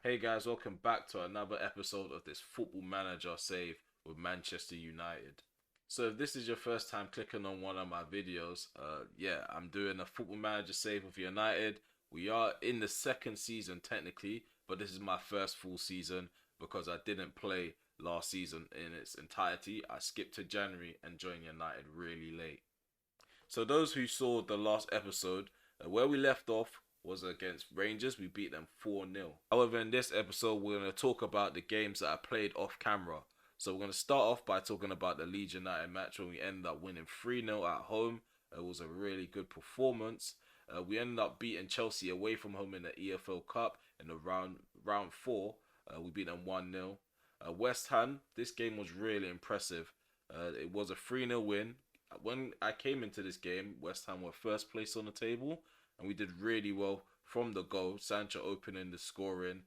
Hey guys, welcome back to another episode of this Football Manager save with Manchester United. So if this is your first time clicking on one of my videos, I'm doing a Football Manager save with United. We are in the second season technically, but this is my first full season because I didn't play last season in its entirety. I skipped to January and joined United really late. So those who saw the last episode, where we left off was against Rangers. We beat them 4-0. However, in this episode, we're going to talk about the games that I played off camera. So we're going to start off by talking about the Leeds United match when we ended up winning 3-0 at home. It was a really good performance. We ended up beating Chelsea away from home in the EFL Cup in the round 4. We beat them 1-0. West Ham, this game was really impressive. It was a 3-0 win. When I came into this game, West Ham were first place on the table, and we did really well from the goal. Sancho opening the scoring.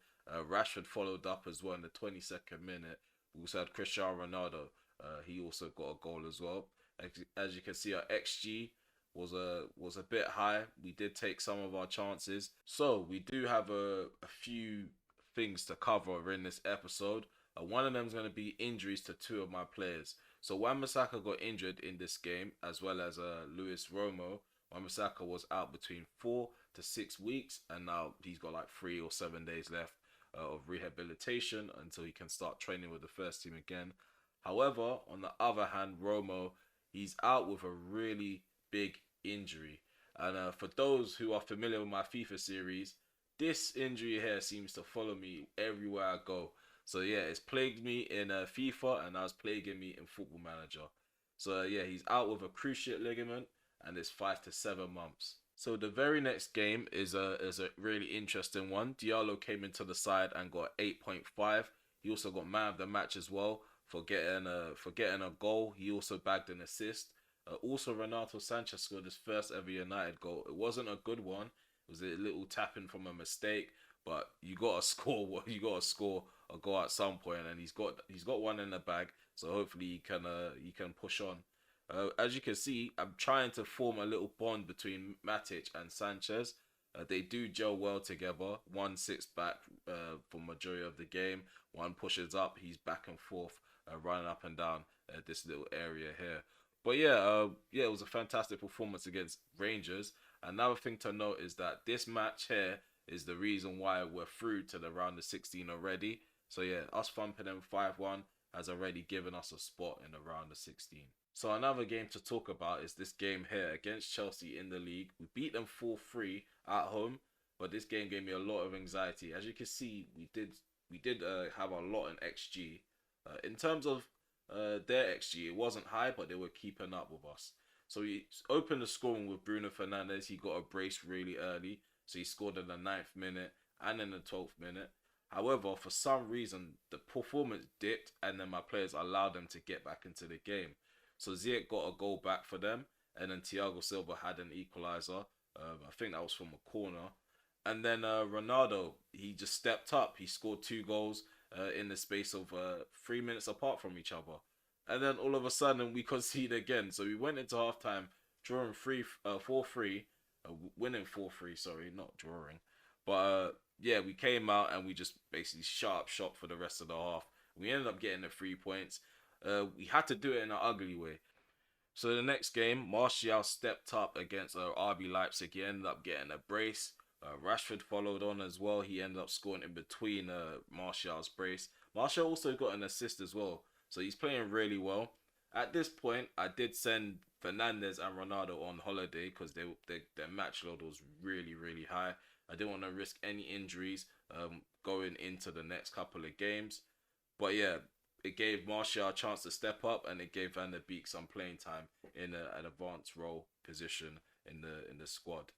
Rashford followed up as well in the 22nd minute. We also had Cristiano Ronaldo. He also got a goal as well. As you can see, our XG was a bit high. We did take some of our chances. So we do have a few things to cover in this episode. One of them is going to be injuries to two of my players. So Wan-Bissaka got injured in this game, as well as Luis Romo. Wan-Bissaka was out between 4 to 6 weeks, and now he's got like 3 or 7 days left of rehabilitation until he can start training with the first team again. However, on the other hand, Romo, he's out with a really big injury. And for those who are familiar with my FIFA series, this injury here seems to follow me everywhere I go. So yeah, it's plagued me in FIFA, and now it's plaguing me in Football Manager. So yeah, he's out with a cruciate ligament, and it's 5 to 7 months. So the very next game is a really interesting one. Diallo came into the side and got 8.5. He also got man of the match as well for getting a goal. He also bagged an assist. Also, Renato Sanchez scored his first ever United goal. It wasn't a good one. It was a little tapping from a mistake, but you gotta score. You gotta score a goal at some point, and he's got one in the bag. So hopefully he can push on. As you can see, I'm trying to form a little bond between Matic and Sanchez. They do gel well together. One sits back for majority of the game. One pushes up. He's back and forth, running up and down this little area here. But it was a fantastic performance against Rangers. Another thing to note is that this match here is the reason why we're through to the round of 16 already. So yeah, us thumping them 5-1 has already given us a spot in the round of 16. So another game to talk about is this game here against Chelsea in the league. We beat them 4-3 at home, but this game gave me a lot of anxiety. As you can see, we did have a lot in XG. In terms of their XG, it wasn't high, but they were keeping up with us. So we opened the scoring with Bruno Fernandes. He got a brace really early, so he scored in the 9th minute and in the 12th minute. However, for some reason, the performance dipped, and then my players allowed them to get back into the game. So Ziyech got a goal back for them, and then Thiago Silva had an equaliser. I think that was from a corner. And then Ronaldo, he just stepped up. He scored 2 goals in the space of 3 minutes apart from each other. And then all of a sudden, we conceded again. So we went into halftime drawing 4-3, winning 4-3, sorry, not drawing. But we came out and we just basically shut up shop for the rest of the half. We ended up getting the 3 points. We had to do it in an ugly way. So the next game, Martial stepped up against RB Leipzig. He ended up getting a brace. Rashford followed on as well. He ended up scoring in between Martial's brace. Martial also got an assist as well. So he's playing really well. At this point, I did send Fernandes and Ronaldo on holiday because their match load was really, really high. I didn't want to risk any injuries going into the next couple of games. But yeah, it gave Martial a chance to step up, and it gave Van der Beek some playing time in an advanced role position in the squad.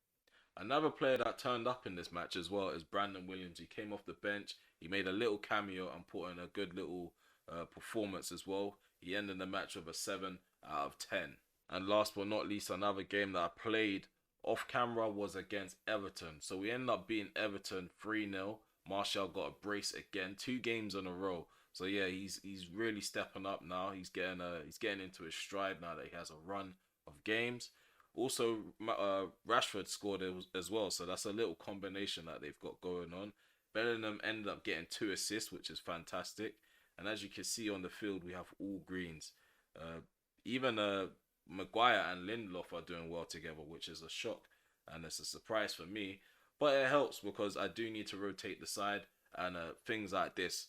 Another player that turned up in this match as well is Brandon Williams. He came off the bench. He made a little cameo and put in a good little performance as well. He ended the match with a 7 out of 10. And last but not least, another game that I played off camera was against Everton. So we ended up beating Everton 3-0. Martial got a brace again, 2 games in a row. So yeah, he's really stepping up now. He's getting into his stride now that he has a run of games. Also, Rashford scored as well, so that's a little combination that they've got going on. Bellingham ended up getting 2 assists, which is fantastic. And as you can see on the field, we have all greens. Even Maguire and Lindelof are doing well together, which is a shock and it's a surprise for me. But it helps because I do need to rotate the side, and things like this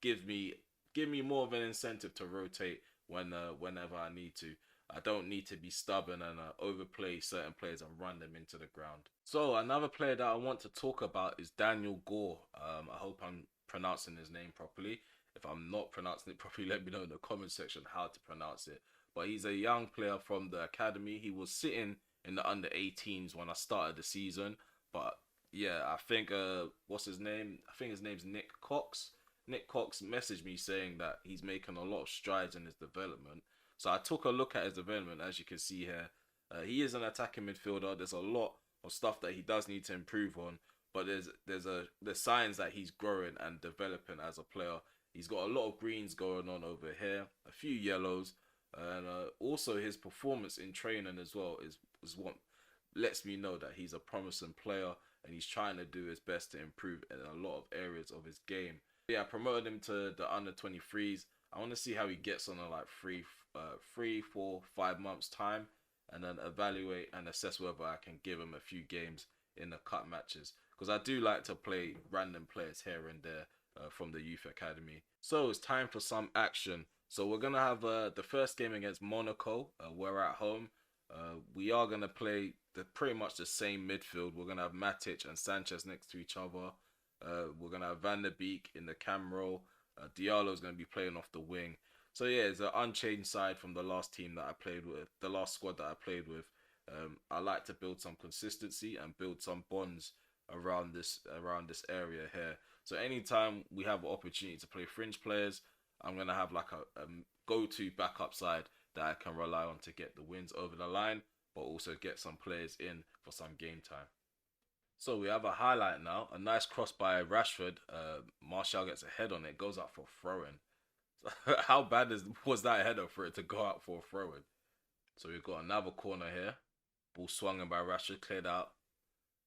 give me more of an incentive to rotate whenever I need to. I don't need to be stubborn and overplay certain players and run them into the ground. So another player that I want to talk about is Daniel Gore. I hope I'm pronouncing his name properly. If I'm not pronouncing it properly, let me know in the comment section how to pronounce it. But he's a young player from the academy. He was sitting in the under 18s when I started the season. But yeah, I think what's his name? I think his name's Nick Cox. Nick Cox messaged me saying that he's making a lot of strides in his development. So I took a look at his development, as you can see here. He is an attacking midfielder. There's a lot of stuff that he does need to improve on, but there's signs that he's growing and developing as a player. He's got a lot of greens going on over here, a few yellows, and also his performance in training as well is what lets me know that he's a promising player and he's trying to do his best to improve in a lot of areas of his game. Yeah, I promoted him to the under 23s. I want to see how he gets on in like 3, 4, 5 months time, and then evaluate and assess whether I can give him a few games in the cup matches, because I do like to play random players here and there from the youth academy. So it's time for some action. So we're gonna have the first game against Monaco. We're at home. We are gonna play pretty much the same midfield. We're gonna have Matic and Sanchez next to each other. We're gonna have Van der Beek in the cam role. Diallo's gonna be playing off the wing. So yeah, it's an unchanged side from the last team that I played with, the last squad that I played with. I like to build some consistency and build some bonds around this area here. So anytime we have an opportunity to play fringe players, I'm gonna have like a go-to backup side that I can rely on to get the wins over the line, but also get some players in for some game time. So we have a highlight now, a nice cross by Rashford. Martial gets a head on it, goes out for a throw-in. How bad was that header for it to go out for a throw-in? So we've got another corner here. Ball swung in by Rashford, cleared out.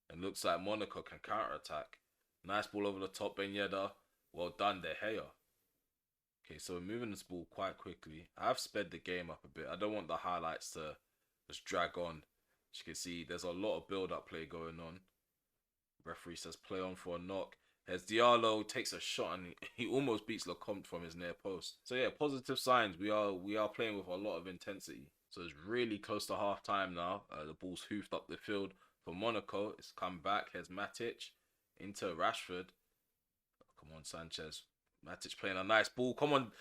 And looks like Monaco can counter-attack. Nice ball over the top, Ben Yedder. Well done, De Gea. Okay, so we're moving this ball quite quickly. I've sped the game up a bit. I don't want the highlights to just drag on. As you can see, there's a lot of build-up play going on. Referee says play on for a knock. As Diallo takes a shot and he almost beats Lecomte from his near post. So yeah, positive signs. We are playing with a lot of intensity. So it's really close to half time now. The ball's hoofed up the field for Monaco. It's come back. Here's Matic into Rashford. Come on, Sanchez. Matic playing a nice ball. Come on.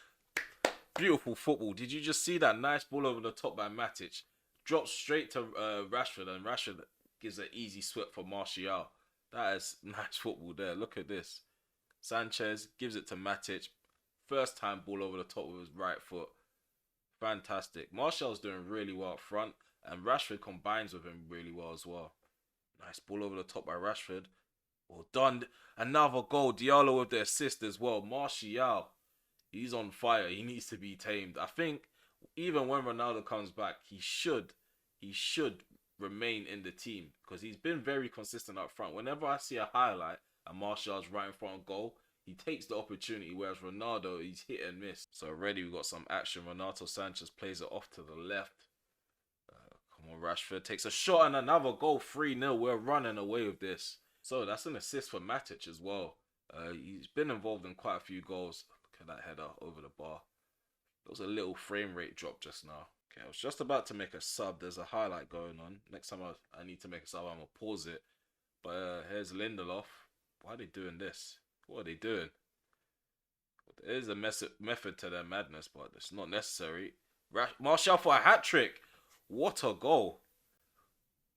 Beautiful football. Did you just see that nice ball over the top by Matic? Drops straight to Rashford, and Rashford gives an easy sweep for Martial. That is nice football there. Look at this. Sanchez gives it to Matic. First time ball over the top with his right foot. Fantastic. Martial's doing really well up front, and Rashford combines with him really well as well. Nice ball over the top by Rashford. Well done. Another goal. Diallo with the assist as well. Martial, he's on fire. He needs to be tamed. I think even when Ronaldo comes back, he should remain in the team, because he's been very consistent up front. Whenever I see a highlight and Martial's right in front of goal, he takes the opportunity, whereas Ronaldo, he's hit and miss. So already we've got some action. Renato Sanchez plays it off to the left. Come on, Rashford takes a shot and another goal. 3-0. We're running away with this. So that's an assist for Matic as well. He's been involved in quite a few goals. Look at that header over the bar. There was a little frame rate drop just now. Okay, I was just about to make a sub. There's a highlight going on. Next time I need to make a sub, I'm going to pause it. But here's Lindelof. Why are they doing this? What are they doing? There is a method to their madness, but it's not necessary. Martial for a hat-trick. What a goal.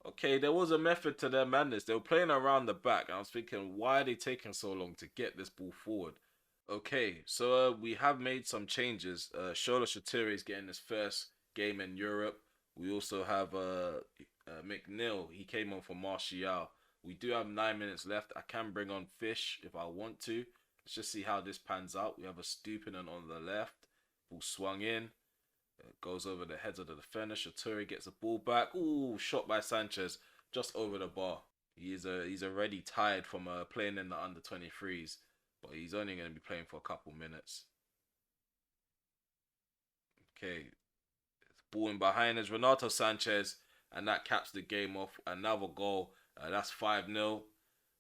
Okay, there was a method to their madness. They were playing around the back. And I was thinking, why are they taking so long to get this ball forward? Okay, so we have made some changes. Shola Shatiri is getting his first game in Europe. We also have McNeil. He came on for Martial. We do have 9 minutes left. I can bring on Fish if I want to. Let's just see how this pans out. We have a Stupinen on the left. Ball swung in. Goes over the heads of the defender. Shatiri gets the ball back. Ooh, shot by Sanchez. Just over the bar. He's already tired from playing in the under 23s, but he's only going to be playing for a couple minutes. Okay, ball in behind is Renato Sanchez, and that caps the game off. Another goal. That's 5-0.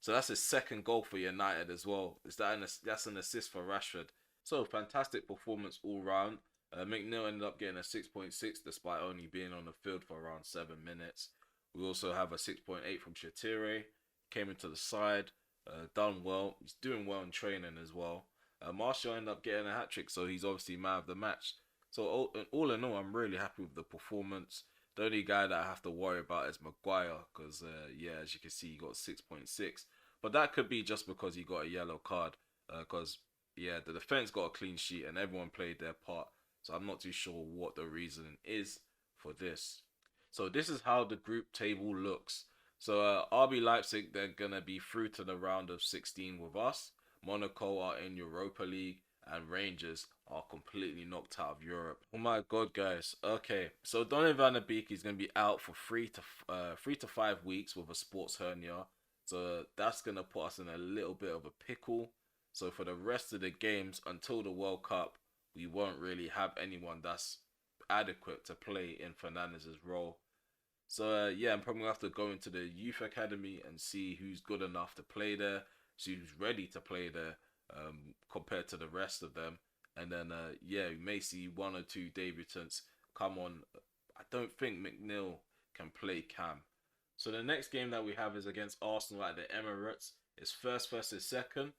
So that's his second goal for United as well. That's an assist for Rashford. So fantastic performance all round. McNeil ended up getting a 6.6 despite only being on the field for around 7 minutes. We also have a 6.8 from Shatire. Came into the side, done well. He's doing well in training as well. Martial ended up getting a hat trick, so he's obviously man of the match. So all in all, I'm really happy with the performance. The only guy that I have to worry about is Maguire, because yeah, as you can see, he got 6.6. But that could be just because he got a yellow card. Because yeah, the defense got a clean sheet and everyone played their part. So I'm not too sure what the reason is for this. So this is how the group table looks. So RB Leipzig, they're gonna be through to the round of 16 with us. Monaco are in Europa League, and Rangers are completely knocked out of Europe. Oh my god, guys. Okay, so Donny van der Beek is going to be out for 3 to 5 weeks with a sports hernia. So that's going to put us in a little bit of a pickle. So for the rest of the games until the World Cup, we won't really have anyone that's adequate to play in Fernandez's role. So yeah, I'm probably going to have to go into the youth academy and see who's good enough to play there, see who's ready to play there, compared to the rest of them. And then, yeah, we may see one or two debutants come on. I don't think McNeil can play Cam. So the next game that we have is against Arsenal at the Emirates. It's first versus second.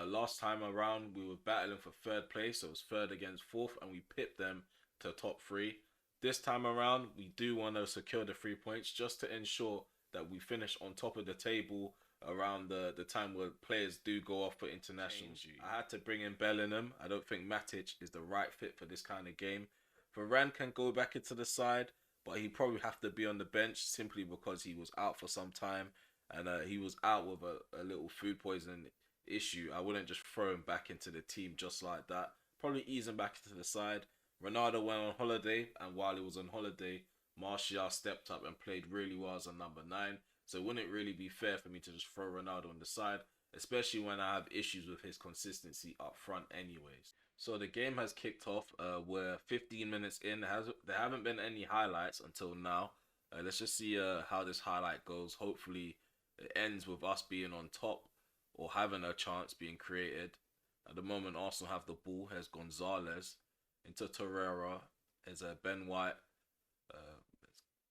Last time around, we were battling for third place. So it was third against fourth, and we pipped them to top three. This time around, we do want to secure the 3 points just to ensure that we finish on top of the table around the time where players do go off for internationals. I had to bring in Bellingham. I don't think Matic is the right fit for this kind of game. Varane can go back into the side, but he probably have to be on the bench simply because he was out for some time, and he was out with a little food poisoning issue. I wouldn't just throw him back into the team just like that. Probably ease him back into the side. Ronaldo went on holiday, and while he was on holiday, Martial stepped up and played really well as a number 9. So it wouldn't really be fair for me to just throw Ronaldo on the side, especially when I have issues with his consistency up front anyways. So the game has kicked off. We're 15 minutes in. There haven't been any highlights until now. Let's just see how this highlight goes. Hopefully it ends with us being on top or having a chance being created. At the moment, Arsenal have the ball. Here's Gonzalez into Torreira. Here's Ben White.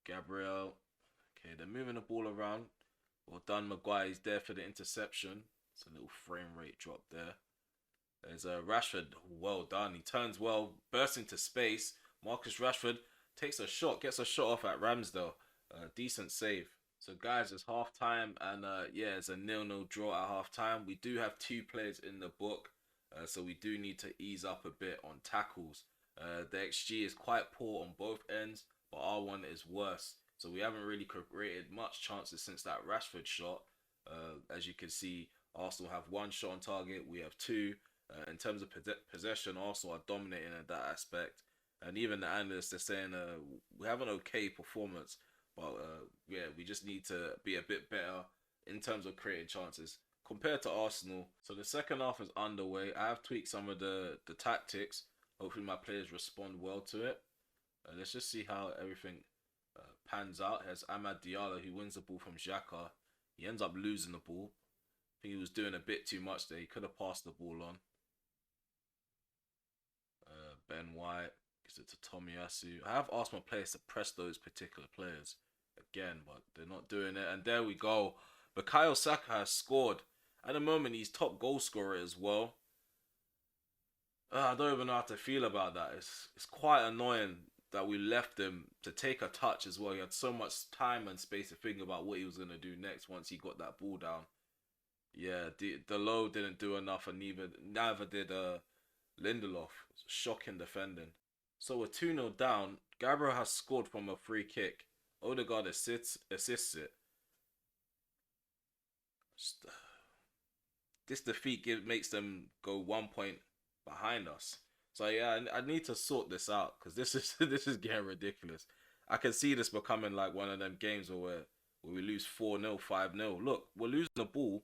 Gabriel. Okay, they're moving the ball around. Well done, Maguire. He's there for the interception. It's a little frame rate drop there. There's Rashford. Well done. He turns well, bursts into space. Marcus Rashford takes a shot, gets a shot off at Ramsdale. Decent save. So guys, it's half time, and yeah, it's a 0-0 draw at half time. We do have 2 players in the book, so we do need to ease up a bit on tackles. The XG is quite poor on both ends, but our one is worse. So we haven't really created much chances since that Rashford shot. As you can see, Arsenal have 1 shot on target. We have 2. In terms of possession, Arsenal are dominating in that aspect. And even the analysts are saying we have an okay performance, but yeah, we just need to be a bit better in terms of creating chances compared to Arsenal. So the second half is underway. I have tweaked some of the tactics. Hopefully my players respond well to it. Let's just see how everything pans out. Here's Amad Diallo, who wins the ball from Xhaka. He ends up losing the ball. I think he was doing a bit too much there. He could have passed the ball on. Ben White gives it to Tomiyasu. I have asked my players to press those particular players again, but they're not doing it. And there we go. Bukayo Saka has scored. At the moment, he's top goal scorer as well. I don't even know how to feel about that. It's quite annoying that we left him to take a touch as well. He had so much time and space to think about what he was going to do next once he got that ball down. Yeah, the low didn't do enough, and neither did Lindelof. Shocking defending. So we're 2-0 down. Gabriel has scored from a free kick. Odegaard assists it. This defeat makes them go 1 point behind us. So yeah, I need to sort this out because this is this is getting ridiculous. I can see this becoming like one of them games where where we lose 4-0, 5-0. Look, we're losing the ball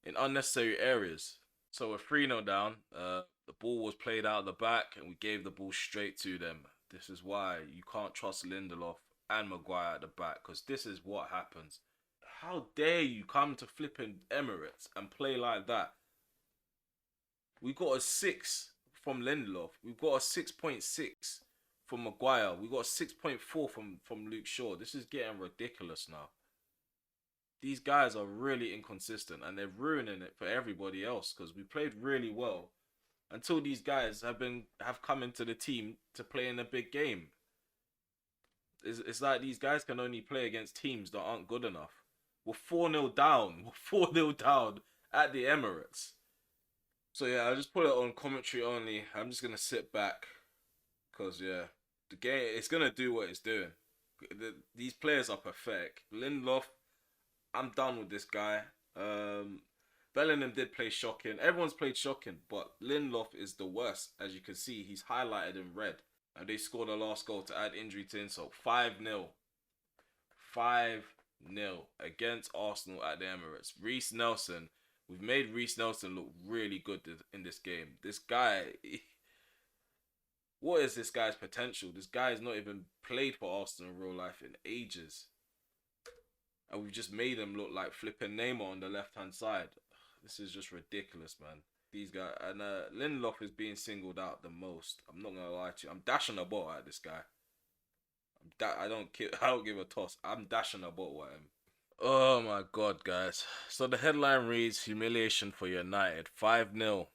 in unnecessary areas. So we're 3-0 down. The ball was played out of the back and we gave the ball straight to them. This is why you can't trust Lindelof and Maguire at the back, because this is what happens. How dare you come to flipping Emirates and play like that? We got a 6 from Lindelof. We've got a 6.6 from Maguire. We got a 6.4 from Luke Shaw. This is getting ridiculous now. These guys are really inconsistent and they're ruining it for everybody else, because we played really well until these guys have come into the team to play in a big game. It's like these guys can only play against teams that aren't good enough. We're 4-0 down. We're 4-0 down at the Emirates. So yeah, I'll just put it on commentary only. I'm just gonna sit back, because yeah, the game, it's gonna do what it's doing. These players are pathetic. Lindelof, I'm done with this guy. Bellingham did play shocking. Everyone's played shocking, but Lindelof is the worst. As you can see, he's highlighted in red. And they scored the last goal to add injury to insult. 5-0. 5-0 against Arsenal at the Emirates. Reece Nelson. We've made Reece Nelson look really good in this game. This guy, what is this guy's potential? This guy has not even played for Arsenal in real life in ages. And we've just made him look like flipping Neymar on the left-hand side. This is just ridiculous, man. These guys, and Lindelof is being singled out the most. I'm not gonna lie to you. I'm dashing a ball at this guy. I don't give a toss. I'm dashing a ball at him. Oh my god, guys. So the headline reads, humiliation for United. 5-0.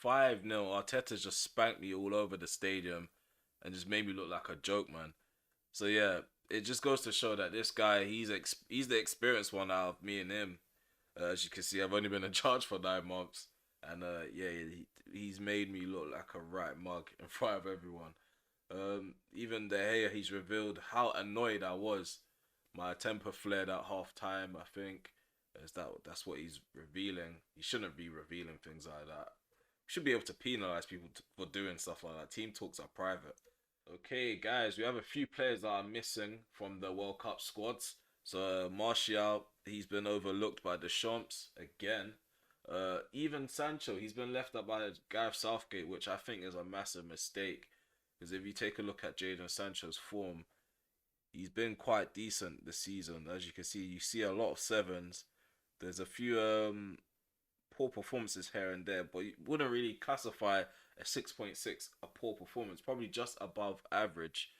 5-0. Arteta just spanked me all over the stadium and just made me look like a joke, man. So yeah, it just goes to show that this guy, he's the experienced one out of me and him. As you can see, I've only been in charge for 9 months. And yeah, he's made me look like a right mug in front of everyone. Even De Gea, he's revealed how annoyed I was. My temper flared at half time, I think. That's what he's revealing. He shouldn't be revealing things like that. We should be able to penalise people for doing stuff like that. Team talks are private. Okay, guys, we have a few players that are missing from the World Cup squads. So Martial, he's been overlooked by Deschamps again. Even Sancho, he's been left up by Gareth Southgate, which I think is a massive mistake. Because if you take a look at Jadon Sancho's form, he's been quite decent this season. As you can see, you see a lot of 7s. There's a few poor performances here and there, but you wouldn't really classify a 6.6 a poor performance. Probably just above average.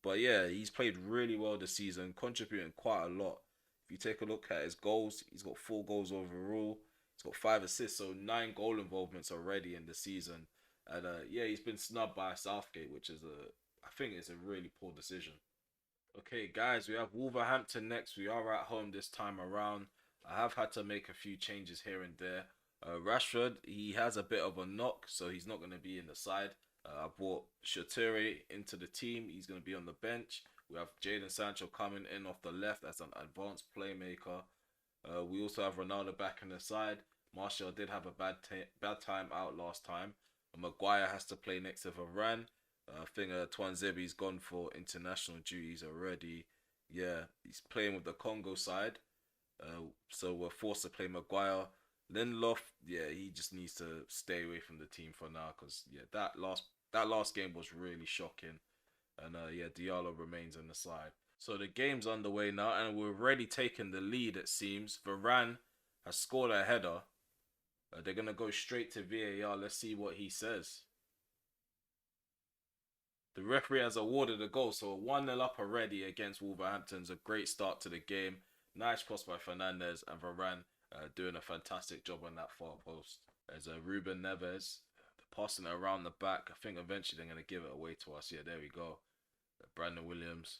But yeah, he's played really well this season, contributing quite a lot. If you take a look at his goals, he's got 4 goals overall. He's got 5 assists, so 9 goal involvements already in the season. And yeah, he's been snubbed by Southgate, which is I think it's a really poor decision. Okay, guys, we have Wolverhampton next. We are at home this time around. I have had to make a few changes here and there. Rashford, he has a bit of a knock, so he's not going to be in the side. I brought Shatori into the team. He's going to be on the bench. We have Jadon Sancho coming in off the left as an advanced playmaker. We also have Ronaldo back in the side. Martial did have a bad time out last time. Maguire has to play next to Varane. I think Twanzebi's gone for international duties already. Yeah, he's playing with the Congo side. So we're forced to play Maguire. Lindelof, yeah, he just needs to stay away from the team for now, because yeah, that last game was really shocking. And yeah, Diallo remains on the side. So the game's underway now, and we're already taking the lead, it seems. Varane has scored a header. They're going to go straight to VAR. Let's see what he says. The referee has awarded a goal, so 1-0 up already against Wolverhampton's a great start to the game. Nice cross by Fernandes, and Varane doing a fantastic job on that far post. There's Ruben Neves passing it around the back. I think eventually they're going to give it away to us. Yeah, there we go. Brandon Williams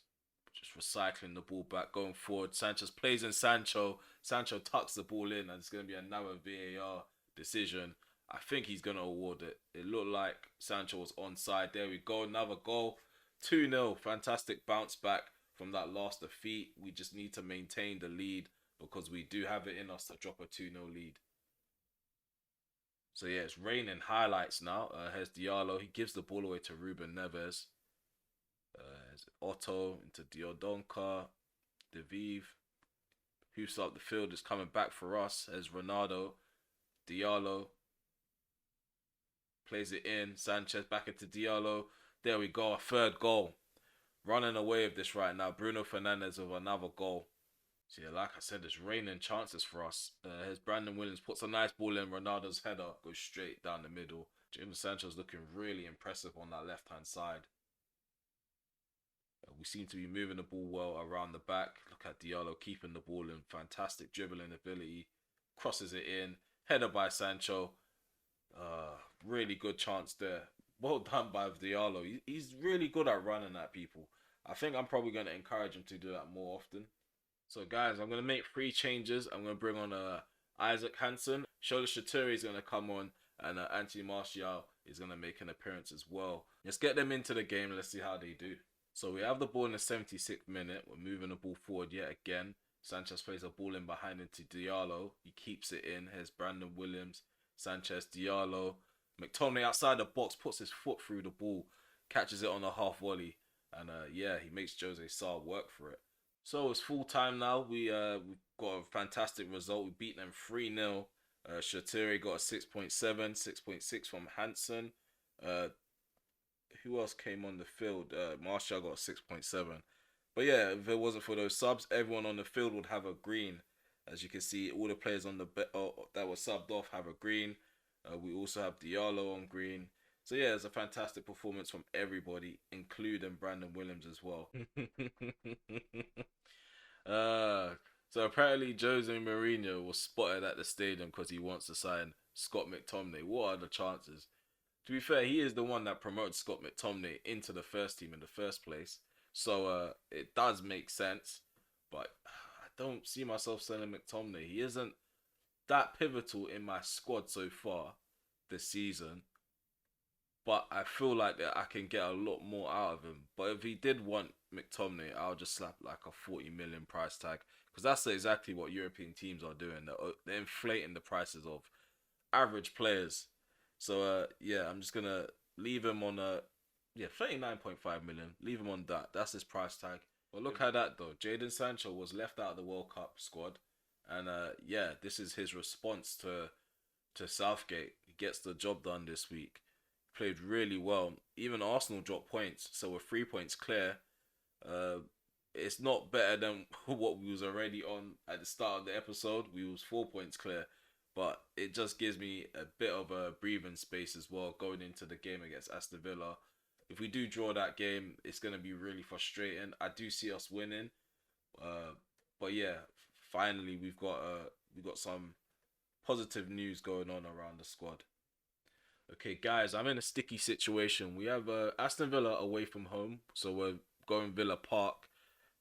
just recycling the ball back, going forward. Sanchez plays in Sancho. Sancho tucks the ball in, and it's going to be another VAR decision. I think he's going to award it. It looked like Sancho was onside. There we go. Another goal. 2-0. Fantastic bounce back from that last defeat. We just need to maintain the lead, because we do have it in us to drop a 2-0 lead. So yeah, it's raining highlights now. Here's Diallo. He gives the ball away to Ruben Neves. Otto into Diodonka. Deviv. Hoops up the field is coming back for us as Ronaldo. Diallo plays it in. Sanchez back into Diallo. There we go. A third goal. Running away with this right now. Bruno Fernandes with another goal. So yeah, like I said, there's raining chances for us. As Brandon Williams puts a nice ball in, Ronaldo's header goes straight down the middle. James Sancho's looking really impressive on that left-hand side. We seem to be moving the ball well around the back. Look at Diallo keeping the ball in. Fantastic dribbling ability. Crosses it in. Header by Sancho. Really good chance there. Well done by Diallo. He's really good at running at people. I think I'm probably going to encourage him to do that more often. So guys, I'm going to make 3 changes. I'm going to bring on Isaac Hansen. Shola Shaturi is going to come on. And Anthony Martial is going to make an appearance as well. Let's get them into the game. Let's see how they do. So we have the ball in the 76th minute. We're moving the ball forward yet again. Sanchez plays a ball in behind into Diallo. He keeps it in. Here's Brandon Williams. Sanchez, Diallo. McTominay outside the box puts his foot through the ball. Catches it on a half volley. And yeah, he makes Jose Sarr work for it. So it's full time now. We've got a fantastic result. We beat them 3-0. Shaturi got a 6.7, 6.6 from Hansen. Who else came on the field? Martial got a 6.7. But yeah, if it wasn't for those subs, everyone on the field would have a green. As you can see, all the players on the that were subbed off have a green. We also have Diallo on green. So yeah, it's a fantastic performance from everybody, including Brandon Williams as well. So apparently Jose Mourinho was spotted at the stadium because he wants to sign Scott McTominay. What are the chances? To be fair, he is the one that promoted Scott McTominay into the first team in the first place. So it does make sense. But I don't see myself selling McTominay. He isn't that pivotal in my squad so far this season. But I feel like that I can get a lot more out of him. But if he did want McTominay, I'll just slap like a 40 million price tag. Because that's exactly what European teams are doing. They're inflating the prices of average players. So yeah, I'm just going to leave him on 39.5 million. Leave him on that. That's his price tag. But look at that though. Jadon Sancho was left out of the World Cup squad. And yeah, this is his response to Southgate. He gets the job done this week. Played really well. Even Arsenal dropped points, so we're 3 points clear. It's not better than what we was already on at the start of the episode. We was 4 points clear, but it just gives me a bit of a breathing space as well going into the game against Astin Villa. If we do draw that game, it's gonna be really frustrating. I do see us winning, but yeah, finally we've got some positive news going on around the squad. Okay, guys, I'm in a sticky situation. We have Aston Villa away from home, so we're going Villa Park.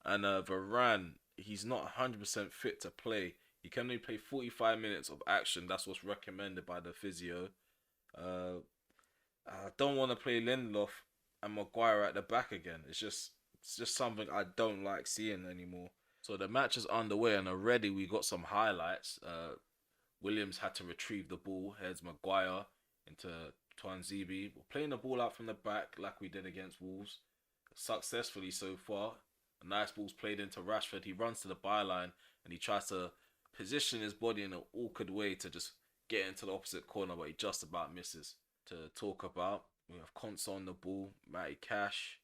And Varane, he's not 100% fit to play. He can only play 45 minutes of action. That's what's recommended by the physio. I don't want to play Lindelof and Maguire at the back again. It's just something I don't like seeing anymore. So the match is underway, and already we got some highlights. Williams had to retrieve the ball. Here's Maguire into Twanzebe. We're playing the ball out from the back like we did against Wolves. Successfully so far. A nice ball's played into Rashford. He runs to the byline and he tries to position his body in an awkward way to just get into the opposite corner, but he just about misses. To talk about, we have Konsa on the ball. Matty Cash.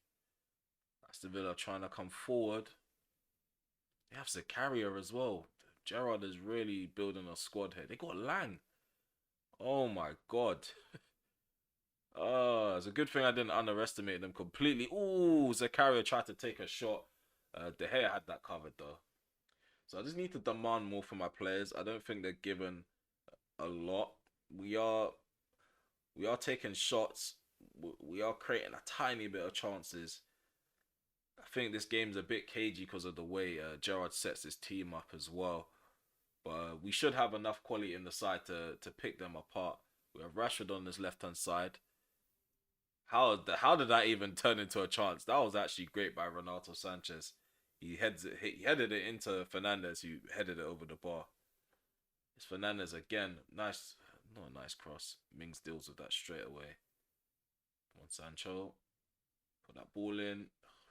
Aston Villa trying to come forward. They have Zakaria as well. Gerrard is really building a squad here. They got Lang. Oh my god. It's a good thing I didn't underestimate them completely. Ooh, Zakaria tried to take a shot. De Gea had that covered though. So I just need to demand more from my players. I don't think they're given a lot. We are taking shots. We are creating a tiny bit of chances. I think this game's a bit cagey because of the way Gerrard sets his team up as well. But we should have enough quality in the side to pick them apart. We have Rashford on this left-hand side. How did that even turn into a chance? That was actually great by Renato Sanchez. He headed it into Fernandes, who headed it over the bar. It's Fernandes again. Nice, not a nice cross. Mings deals with that straight away. Come on, Sancho. Put that ball in.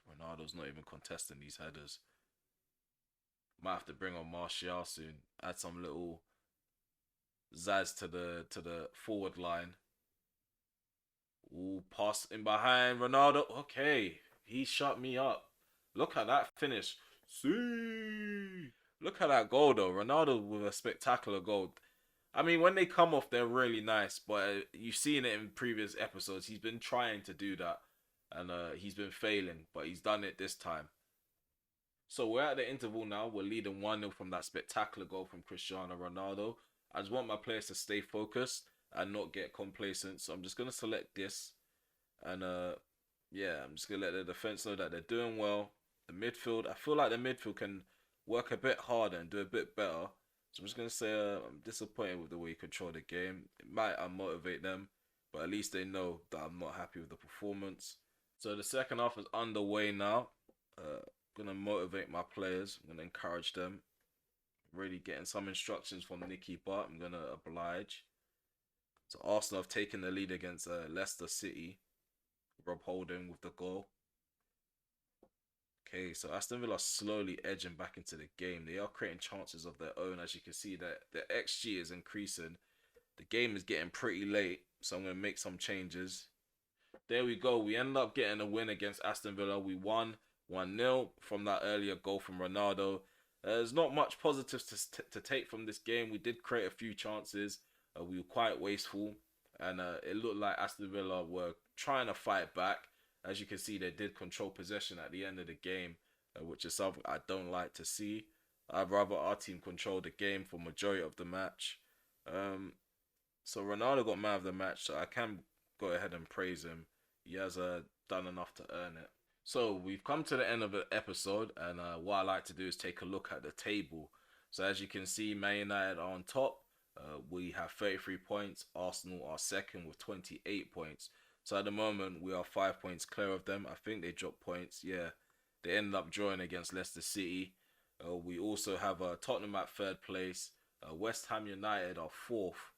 Ronaldo's not even contesting these headers. Might have to bring on Martial soon. Add some little zazz to the forward line. Ooh, pass in behind Ronaldo. Okay, he shut me up. Look at that finish. See, look at that goal though. Ronaldo with a spectacular goal. I mean, when they come off, they're really nice. But you've seen it in previous episodes. He's been trying to do that, and he's been failing. But he's done it this time. So we're at the interval now. We're leading 1-0 from that spectacular goal from Cristiano Ronaldo. I just want my players to stay focused and not get complacent. So I'm just gonna select this, and yeah, I'm just gonna let the defense know that they're doing well. The midfield, I feel like the midfield can work a bit harder and do a bit better. So I'm just gonna say I'm disappointed with the way you control the game. It might unmotivate them, but at least they know that I'm not happy with the performance. So the second half is underway now. Gonna motivate my players. I'm gonna encourage them. Really getting some instructions from Nicky Butt. I'm gonna oblige. So Arsenal have taken the lead against Leicester City. Rob Holding with the goal. Okay, so Aston Villa are slowly edging back into the game. They are creating chances of their own. As you can see, that the XG is increasing. The game is getting pretty late, so I'm going to make some changes. There we go. We ended up getting a win against Aston Villa. We won 1-0 from that earlier goal from Ronaldo. There's not much positives to take from this game. We did create a few chances. We were quite wasteful. And it looked like Aston Villa were trying to fight back. As you can see, they did control possession at the end of the game, which is something I don't like to see. I'd rather our team control the game for majority of the match. So Ronaldo got man of the match, so I can go ahead and praise him. He has done enough to earn it. So we've come to the end of the episode, and what I like to do is take a look at the table. So as you can see, Man United are on top. We have 33 points. Arsenal are second with 28 points. So at the moment, we are 5 points clear of them. I think they dropped points. Yeah, they ended up drawing against Leicester City. We also have Tottenham at third place. West Ham United are fourth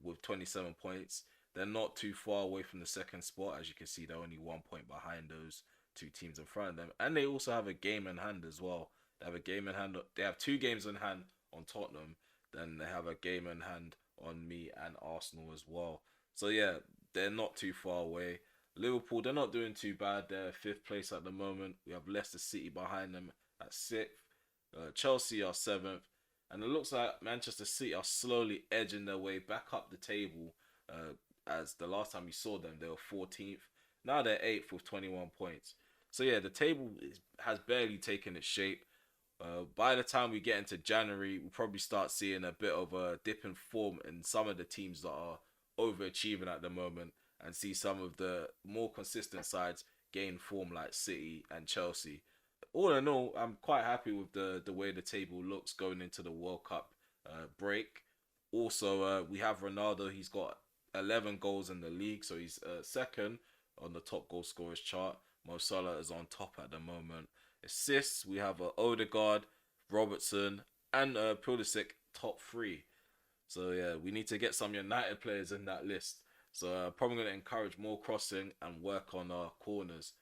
with 27 points. They're not too far away from the second spot. As you can see, they're only 1 point behind those two teams in front of them. And they also have a game in hand as well. They have a game in hand. They have 2 games in hand on Tottenham. Then they have a game in hand on me and Arsenal as well. So yeah, they're not too far away. Liverpool, they're not doing too bad. They're 5th place at the moment. We have Leicester City behind them at 6th. Chelsea are 7th. And it looks like Manchester City are slowly edging their way back up the table. As the last time we saw them, they were 14th. Now they're 8th with 21 points. So yeah, the table has barely taken its shape. By the time we get into January, we'll probably start seeing a bit of a dip in form in some of the teams that are overachieving at the moment, and see some of the more consistent sides gain form like City and Chelsea. All in all, I'm quite happy with the way the table looks going into the World Cup break. Also, we have Ronaldo. He's got 11 goals in the league, so he's second on the top goal scorers chart. Mo Salah is on top at the moment. Assists, we have Odegaard, Robertson, and Pulisic top 3. So yeah, we need to get some United players in that list. So probably going to encourage more crossing and work on our corners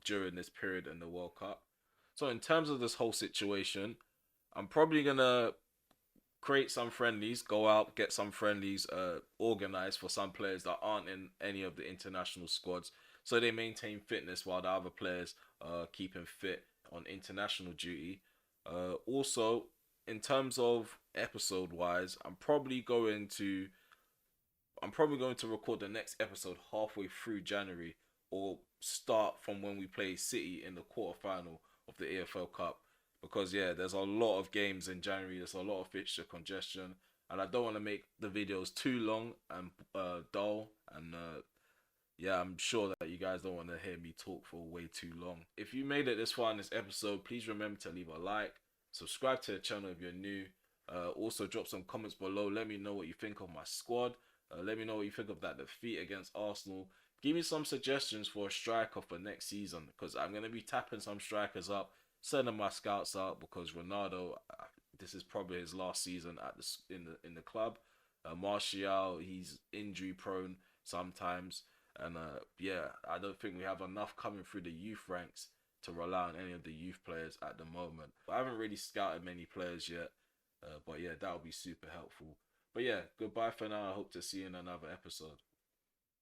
during this period in the World Cup. So in terms of this whole situation, I'm probably going to create some friendlies, go out, get some friendlies organized for some players that aren't in any of the international squads, so they maintain fitness while the other players are keeping fit on international duty. Also, in terms of episode wise, I'm probably going to record the next episode halfway through January, or start from when we play City in the quarterfinal of the EFL Cup, because yeah, there's a lot of games in January. There's a lot of fixture congestion, and I don't want to make the videos too long and dull. And yeah, I'm sure that you guys don't want to hear me talk for way too long. If you made it this far in this episode, please remember to leave a like, subscribe to the channel if you're new. Also drop some comments below. Let me know what you think of my squad. Let me know what you think of that defeat against Arsenal. Give me some suggestions for a striker for next season, because I'm going to be tapping some strikers up, sending my scouts out, because Ronaldo, this is probably his last season at in the club. Martial, he's injury prone sometimes. And yeah, I don't think we have enough coming through the youth ranks to rely on any of the youth players at the moment. I haven't really scouted many players yet, but yeah, that would be super helpful. But yeah, goodbye for now. I hope to see you in another episode.